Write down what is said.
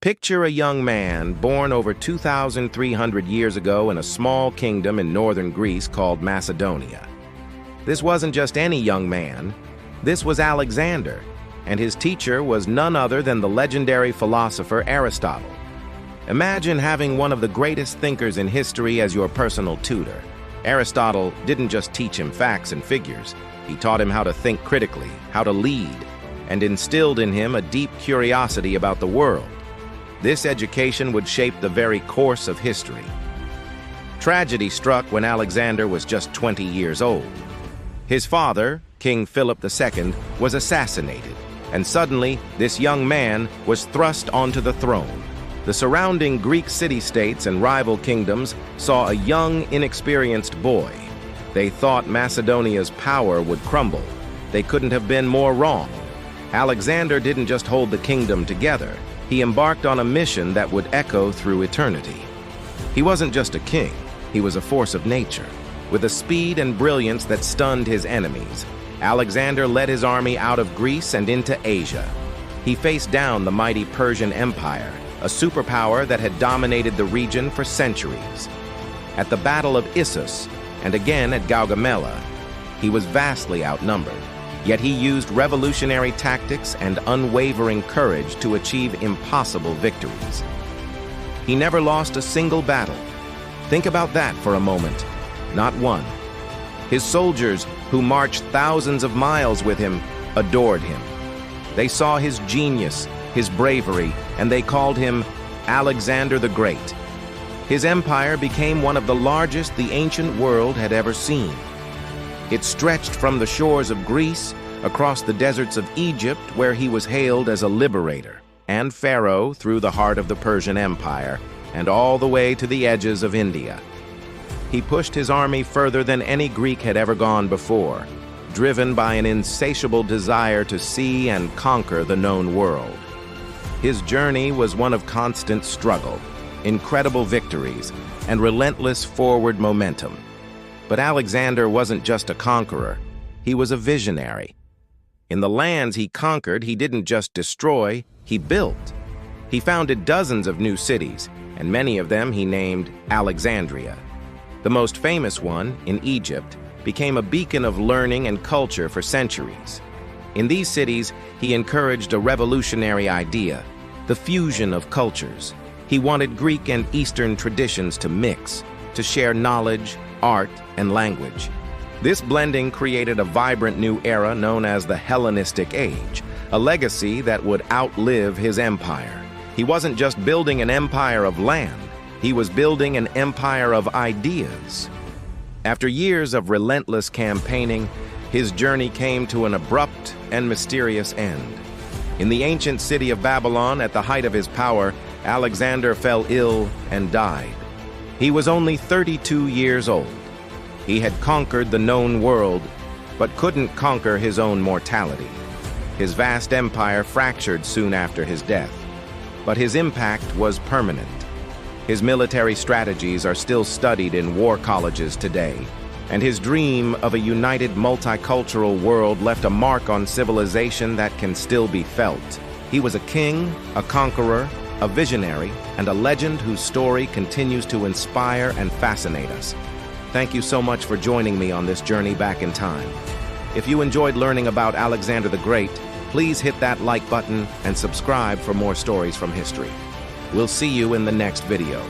Picture a young man born over 2,300 years ago in a small kingdom in northern Greece called Macedonia. This wasn't just any young man. This was Alexander, and his teacher was none other than the legendary philosopher Aristotle. Imagine having one of the greatest thinkers in history as your personal tutor. Aristotle didn't just teach him facts and figures. He taught him how to think critically, how to lead, and instilled in him a deep curiosity about the world. This education would shape the very course of history. Tragedy struck when Alexander was just 20 years old. His father, King Philip II, was assassinated, and suddenly this young man was thrust onto the throne. The surrounding Greek city-states and rival kingdoms saw a young, inexperienced boy. They thought Macedonia's power would crumble. They couldn't have been more wrong. Alexander didn't just hold the kingdom together. He embarked on a mission that would echo through eternity. He wasn't just a king, he was a force of nature. With a speed and brilliance that stunned his enemies, Alexander led his army out of Greece and into Asia. He faced down the mighty Persian Empire, a superpower that had dominated the region for centuries. At the Battle of Issus, and again at Gaugamela, he was vastly outnumbered. Yet he used revolutionary tactics and unwavering courage to achieve impossible victories. He never lost a single battle. Think about that for a moment. Not one. His soldiers, who marched thousands of miles with him, adored him. They saw his genius, his bravery, and they called him Alexander the Great. His empire became one of the largest the ancient world had ever seen. It stretched from the shores of Greece, across the deserts of Egypt, where he was hailed as a liberator, and pharaoh through the heart of the Persian Empire, and all the way to the edges of India. He pushed his army further than any Greek had ever gone before, driven by an insatiable desire to see and conquer the known world. His journey was one of constant struggle, incredible victories, and relentless forward momentum. But Alexander wasn't just a conqueror, he was a visionary. In the lands he conquered, he didn't just destroy, he built. He founded dozens of new cities, and many of them he named Alexandria. The most famous one, in Egypt, became a beacon of learning and culture for centuries. In these cities, he encouraged a revolutionary idea, the fusion of cultures. He wanted Greek and Eastern traditions to mix, to share knowledge, art, and language. This blending created a vibrant new era known as the Hellenistic Age, a legacy that would outlive his empire. He wasn't just building an empire of land, he was building an empire of ideas. After years of relentless campaigning, his journey came to an abrupt and mysterious end. In the ancient city of Babylon, at the height of his power, Alexander fell ill and died. He was only 32 years old. He had conquered the known world, but couldn't conquer his own mortality. His vast empire fractured soon after his death, but his impact was permanent. His military strategies are still studied in war colleges today, and his dream of a united multicultural world left a mark on civilization that can still be felt. He was a king, a conqueror, a visionary, and a legend whose story continues to inspire and fascinate us. Thank you so much for joining me on this journey back in time. If you enjoyed learning about Alexander the Great, please hit that like button and subscribe for more stories from history. We'll see you in the next video.